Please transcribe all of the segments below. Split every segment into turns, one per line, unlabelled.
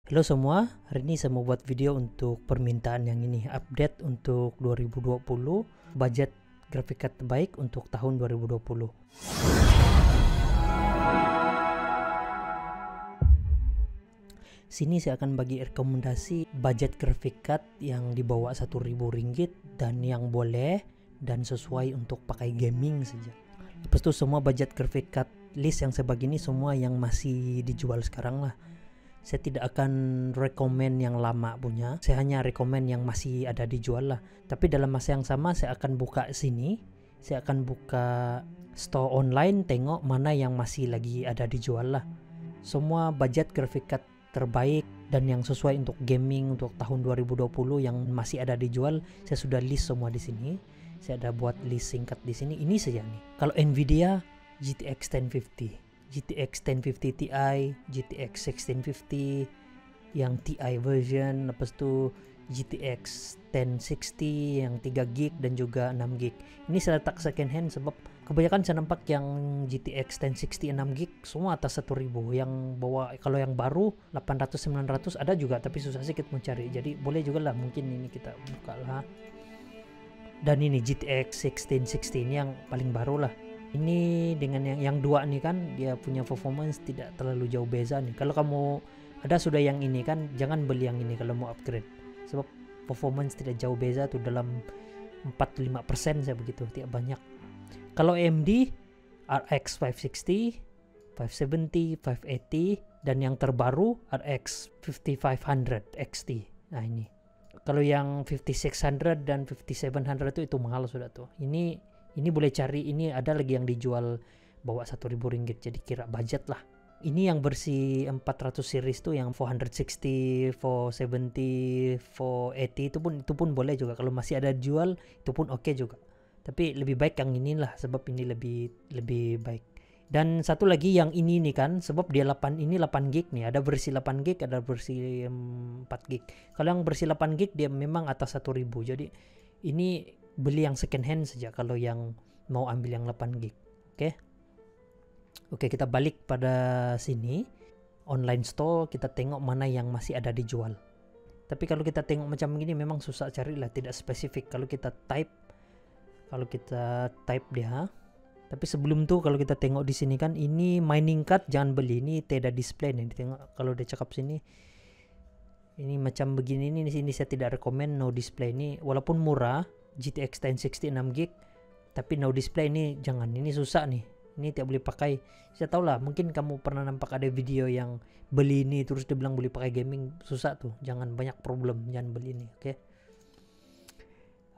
Halo semua, hari ini saya mau buat video untuk permintaan yang ini, update untuk 2020, budget grafik card terbaik untuk tahun 2020. Sini saya akan bagi rekomendasi budget grafik card yang di bawah Rp1.000 dan yang boleh dan sesuai untuk pakai gaming saja. Lepas itu semua budget graphic card list yang saya bagi ini semua yang masih dijual sekarang lah. Saya tidak akan rekomen yang lama punya, saya hanya rekomen yang masih ada dijual lah. Tapi dalam masa yang sama saya akan buka sini, saya akan buka store online, tengok mana yang masih lagi ada dijual lah. Semua budget graphic card terbaik dan yang sesuai untuk gaming untuk tahun 2020 yang masih ada dijual, saya sudah list semua di sini. Saya ada buat list singkat di sini. Ini saja nih. Kalau Nvidia GTX 1050, GTX 1050 Ti, GTX 1650 yang Ti version, lepas tu GTX 1060 yang 3GB dan juga 6GB. Ini saya letak second hand sebab kebanyakan saya nampak yang GTX 1060 6GB semua atas 1.000. Yang bawa kalau yang baru 800 900 ada juga, tapi susah sedikit mencari. Jadi boleh juga lah, mungkin ini kita buka lah. Dan ini GTX 1660 ini yang paling baru lah. Ini dengan yang dua nih kan, dia punya performance tidak terlalu jauh beza nih. Kalau kamu ada sudah yang ini kan, jangan beli yang ini kalau mau upgrade, sebab performance tidak jauh beza tuh, dalam 4-5% saya begitu, tidak banyak. Kalau AMD RX 560, 570, 580 dan yang terbaru RX 5500 XT. Nah ini. Kalau yang 5600 dan 5700 itu mahal sudah tuh. Ini boleh cari, ini ada lagi yang dijual bawa Rp1.000, jadi kira budget lah. Ini yang versi 400 series tuh, yang 460, 470, 480 itu pun boleh juga. Kalau masih ada jual itu pun oke juga. Tapi lebih baik yang inilah, sebab ini lebih baik. Dan satu lagi yang ini nih kan, sebab dia 8GB nih, ada versi 8GB, ada versi 4GB. Kalau yang versi 8GB dia memang atas 1.000. Jadi ini beli yang second hand saja kalau yang mau ambil yang 8GB. Oke, kita balik pada sini. Online store, kita tengok mana yang masih ada dijual. Tapi kalau kita tengok macam ini memang susah cari lah, tidak spesifik. Kalau kita type dia. Tapi sebelum tuh kalau kita tengok di sini kan, ini mining card jangan beli, ini tidak display nih. Tengok kalau dia cakap sini. Ini macam begini nih, di sini saya tidak rekomend no display ini, walaupun murah GTX 1060 6GB, tapi no display ini jangan, ini susah nih. Ini tidak boleh pakai. Saya tahu lah, mungkin kamu pernah nampak ada video yang beli ini terus dia bilang boleh pakai gaming, susah tuh. Jangan, banyak problem, jangan beli ini, oke?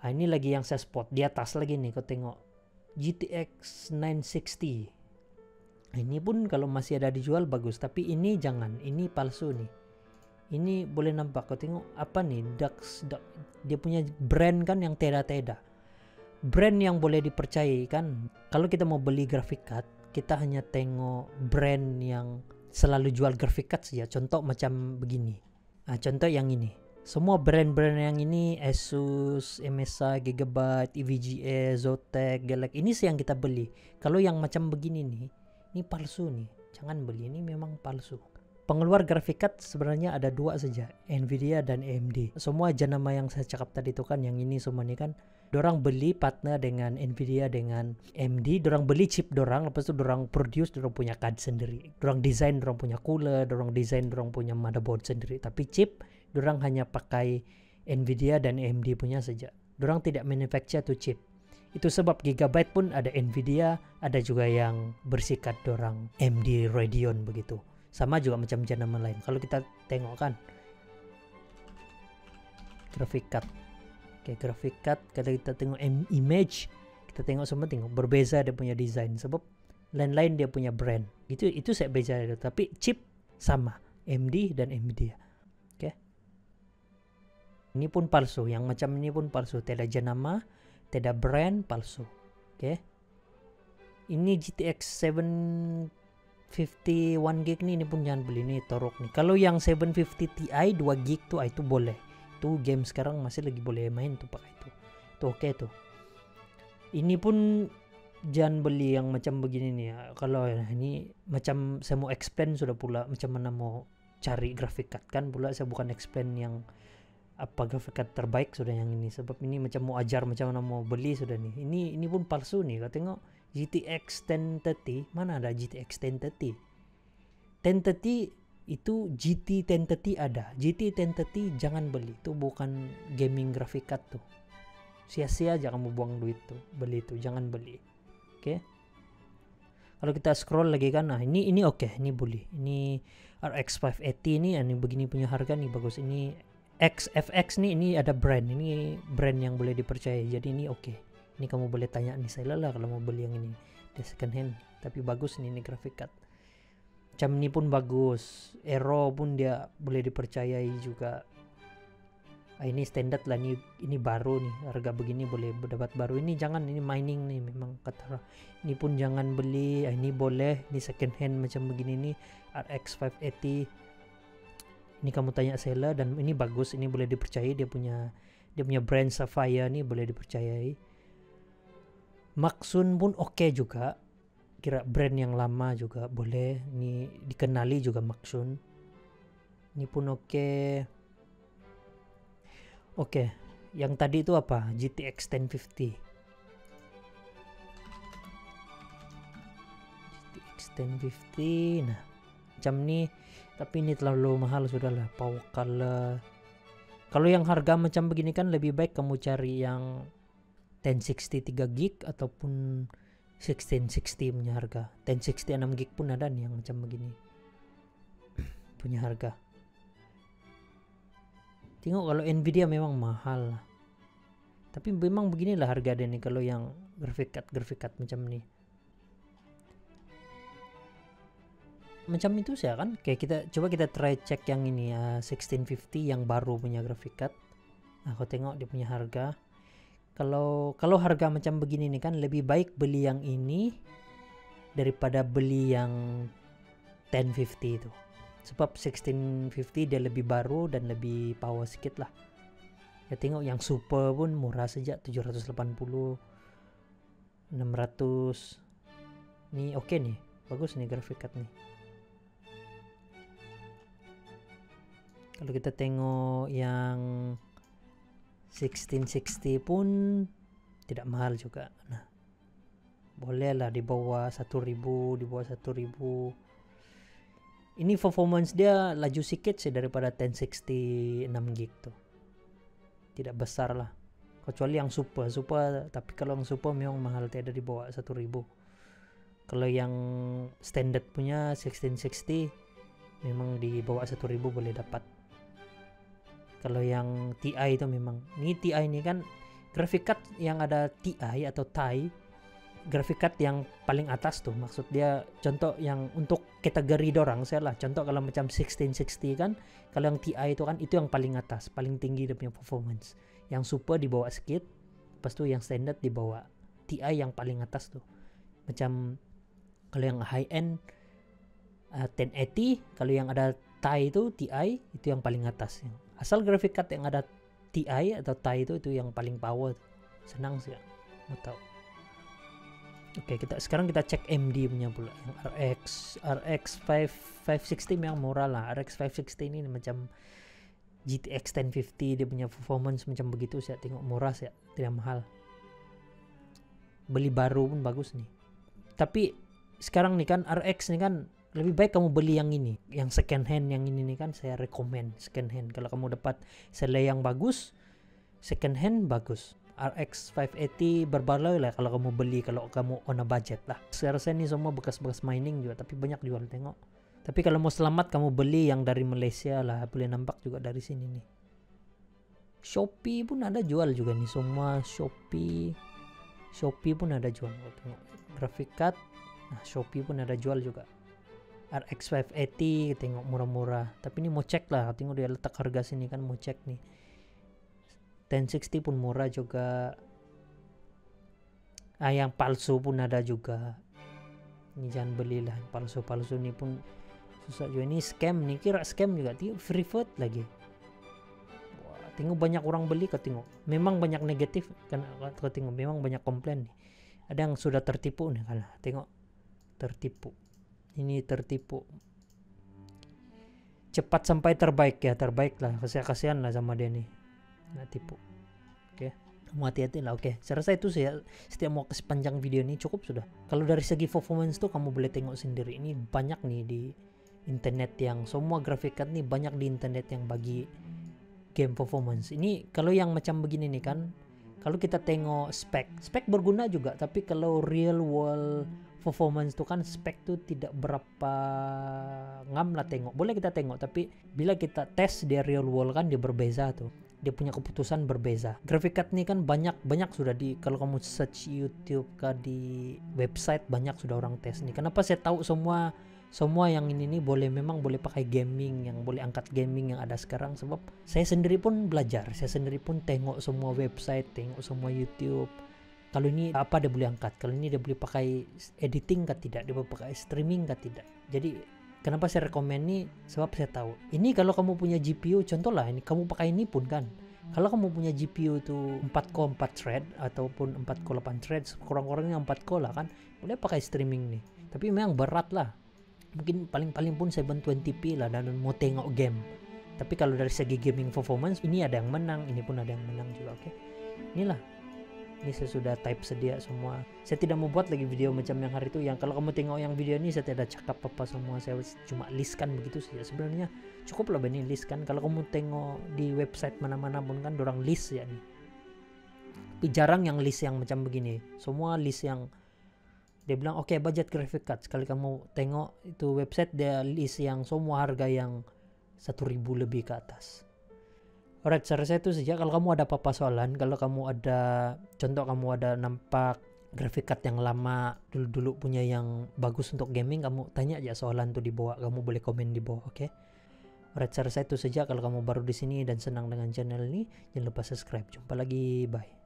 Nah, ini lagi yang saya spot di atas lagi nih, kau tengok GTX 960. Ini pun kalau masih ada dijual bagus, tapi ini jangan, ini palsu nih. Ini boleh nampak, kau tengok apa nih, Dux, dia punya brand kan yang teda-teda. Brand yang boleh dipercayai kan. Kalau kita mau beli graphic card, kita hanya tengok brand yang selalu jual graphic card saja. Contoh macam begini. Nah, contoh yang ini. Semua brand-brand yang ini, Asus, MSI, Gigabyte, EVGA, Zotac, Galaxy, ini sih yang kita beli. Kalau yang macam begini nih, ini palsu nih, jangan beli, ini memang palsu. Pengeluar graphic card sebenarnya ada dua saja, Nvidia dan AMD. Semua jenama yang saya cakap tadi itu kan, yang ini semua nih kan, dorang beli partner dengan Nvidia dengan AMD, dorang beli chip dorang, lepas itu dorang produce, dorang punya card sendiri, dorang desain, dorang punya cooler, dorang desain, dorang punya motherboard sendiri. Tapi chip dorang hanya pakai Nvidia dan AMD punya saja. Dorang tidak manufacture to chip. Itu sebab Gigabyte pun ada Nvidia, ada juga yang bersikat dorang AMD Radeon begitu. Sama juga macam jenama lain. Kalau kita tengok kan, graphic card. Oke, graphic card, kalau kita tengok image, kita tengok semua, tengok berbeza dia punya desain, sebab lain-lain dia punya brand. Itu saya beza, tapi chip sama AMD dan Nvidia. Oke. Ini pun palsu, yang macam ini pun palsu, tidak jenama, tidak brand, palsu. Oke. Ini GTX 750 1GB nih, ini pun jangan beli, ini torok nih. Kalau yang 750 Ti 2GB tuh itu boleh. Itu game sekarang masih lagi boleh main tuh pakai itu. Itu oke tuh. Ini pun jangan beli yang macam begini nih ya. Kalau ini macam saya mau explain sudah pula macam mana mau cari graphic card kan pula, saya bukan explain yang apa graphic card terbaik sudah yang ini, sebab ini macam mau ajar macam mana mau beli sudah nih. Ini pun palsu nih. Kau tengok GTX 1030, mana ada GTX 1030? 1030 itu GT 1030 ada. GT 1030 jangan beli, itu bukan gaming graphic card tuh. Sia-sia aja kamu buang duit tuh beli itu, jangan beli. Oke. Kalau kita scroll lagi kan, nah ini oke, ini boleh. Ini RX 580 ini begini punya harga nih bagus. Ini XFX nih, ini ada brand, ini brand yang boleh dipercaya, jadi ini oke. Ini kamu boleh tanya nih saya lah kalau mau beli yang ini di second hand, tapi bagus nih ini graphic card. Macam ini pun bagus, Aero pun dia boleh dipercayai juga. Ini standar lah, ini baru nih, harga begini boleh dapat baru. Ini jangan, ini mining nih memang kata. Ini pun jangan beli. Ini boleh, ini second hand macam begini nih, RX 580. Ini kamu tanya seller, dan ini bagus, ini boleh dipercayai, dia punya brand Sapphire nih boleh dipercayai. Maxun pun oke juga, kira brand yang lama juga boleh, ini dikenali juga Maxun. Ini pun oke. Oke, yang tadi itu apa? GTX 1050. GTX 1050. Nah, macam nih, tapi ini terlalu mahal sudahlah. Power color. Kalau yang harga macam begini kan lebih baik kamu cari yang 1060 3GB ataupun 1660 punya harga. 1060 6GB pun ada nih yang macam begini punya harga. Tengok kalau Nvidia memang mahal, tapi memang beginilah harga dia nih kalau yang graphic card macam ni. Macam itu sih kan. Kayak kita try cek yang ini 1650 yang baru punya graphic card. Nah, kau tengok dia punya harga. Kalau harga macam begini nih kan lebih baik beli yang ini daripada beli yang 1050 itu. Sebab 1650 dia lebih baru dan lebih power sedikit lah. Ya tengok yang super pun murah saja, 780, 600. Ini oke nih, bagus nih graphic card nih. Kalau kita tengok yang 1660 pun tidak mahal juga. Nah, boleh lah di bawah 1000, di bawah 1000. Ini performance dia laju sedikit sih daripada 1060 6GB tuh. Tidak besar lah. Kecuali yang super, tapi kalau yang super memang mahal, tidak di bawah 1000. Kalau yang standard punya 1660 memang di bawah 1000 boleh dapat. Kalau yang TI itu memang, ini TI ini kan graphic card yang ada TI atau TI, graphic card yang paling atas tuh, maksud dia contoh yang untuk kategori dorang saya lah, contoh kalau macam 1660 kan, kalau yang TI itu kan itu yang paling atas, paling tinggi dia punya performance. Yang super di bawah sedikit, lepas tu yang standard di bawah. TI yang paling atas tuh. Macam kalau yang high end 1080, kalau yang ada TI itu itu yang paling atas. Asal graphic card yang ada TI atau TI itu yang paling power. Senang sih, mau tahu. Oke, sekarang kita cek MD punya pula. Yang RX 560 memang murah lah. RX 560 ini macam GTX 1050, dia punya performance macam begitu. Saya tengok murah sih, tidak mahal. Beli baru pun bagus nih. Tapi sekarang nih kan RX nih kan lebih baik kamu beli yang ini, yang second hand yang ini nih kan saya rekomend second hand. Kalau kamu dapat selai yang bagus, second hand bagus. RX 580 berbaloi lah kalau kamu beli, kalau kamu on a budget lah. Saya rasa ini semua bekas-bekas mining juga, tapi banyak jual, tengok. Tapi kalau mau selamat kamu beli yang dari Malaysia lah, boleh nampak juga dari sini nih. Shopee pun ada jual juga nih semua. Shopee pun ada jual. Tengok graphic card, nah Shopee pun ada jual juga. RX 580 tengok murah-murah, tapi ini mau cek lah, tengok dia letak harga sini kan, mau cek nih. 1060 pun murah juga. Yang palsu pun ada juga. Ini jangan belilah palsu ini pun susah juga. Ini scam nih, kira scam juga. Free vote lagi. Wah, tengok banyak orang beli, tengok. Memang banyak negatif kan, tengok memang banyak komplain nih. Ada yang sudah tertipu nih kalah. Tengok tertipu. Ini tertipu. cepat sampai terbaik ya, terbaik lah, kasihan lah sama dia nih, nggak tipu. Oke, kamu hati-hati lah. Oke, saya rasa itu sih ya, setiap mau kasih panjang video ini cukup sudah. Kalau dari segi performance tuh kamu boleh tengok sendiri, ini banyak nih di internet yang semua graphic card nih, banyak di internet yang bagi game performance. Ini kalau yang macam begini nih kan, kalau kita tengok spek berguna juga, tapi kalau real world performance tuh kan spek tuh tidak berapa ngam lah tengok. Boleh kita tengok, tapi bila kita tes di real world kan dia berbeza tuh. Dia punya keputusan berbeza. Graphic card nih kan banyak sudah di, kalau kamu search YouTube kah di website, banyak sudah orang tes nih. Kenapa saya tahu semua yang ini nih memang boleh pakai gaming, yang boleh angkat gaming yang ada sekarang, sebab saya sendiri pun belajar, saya sendiri pun tengok semua website, tengok semua YouTube. Kalau ini apa dia boleh angkat, kalau ini dia boleh pakai editing kah tidak, dia boleh pakai streaming kah tidak. Jadi kenapa saya rekomen nih, sebab saya tahu ini kalau kamu punya GPU, contoh lah ini kamu pakai ini pun kan, kalau kamu punya GPU tuh 4 core 4 thread ataupun 4 core 8 thread, kurang-kurangnya 4 core lah kan, boleh pakai streaming nih. Tapi memang berat lah, mungkin paling pun 720p lah dan mau tengok game. Tapi kalau dari segi gaming performance, ini ada yang menang, ini pun ada yang menang juga. Oke, inilah, ini saya sudah type sedia semua. Saya tidak mau buat lagi video macam yang hari itu, yang kalau kamu tengok yang video ini saya tidak cakap apa semua, saya cuma listkan begitu saja. Sebenarnya cukup lah ini list kan, kalau kamu tengok di website mana-mana pun kan dorang list ya nih. Tapi jarang yang list yang macam begini, semua list yang dia bilang oke, budget graphic card. Sekali kamu tengok itu website, dia list yang semua harga yang 1.000 lebih ke atas. Alright, saya rasa itu saja. Kalau kamu ada apa-apa soalan, kalau kamu ada contoh, kamu ada nampak graphic card yang lama dulu punya yang bagus untuk gaming, kamu tanya aja soalan tuh di bawah, kamu boleh komen di bawah. Oke. Alright, saya rasa itu saja. Kalau kamu baru di sini dan senang dengan channel ini, jangan lupa subscribe. Jumpa lagi, bye.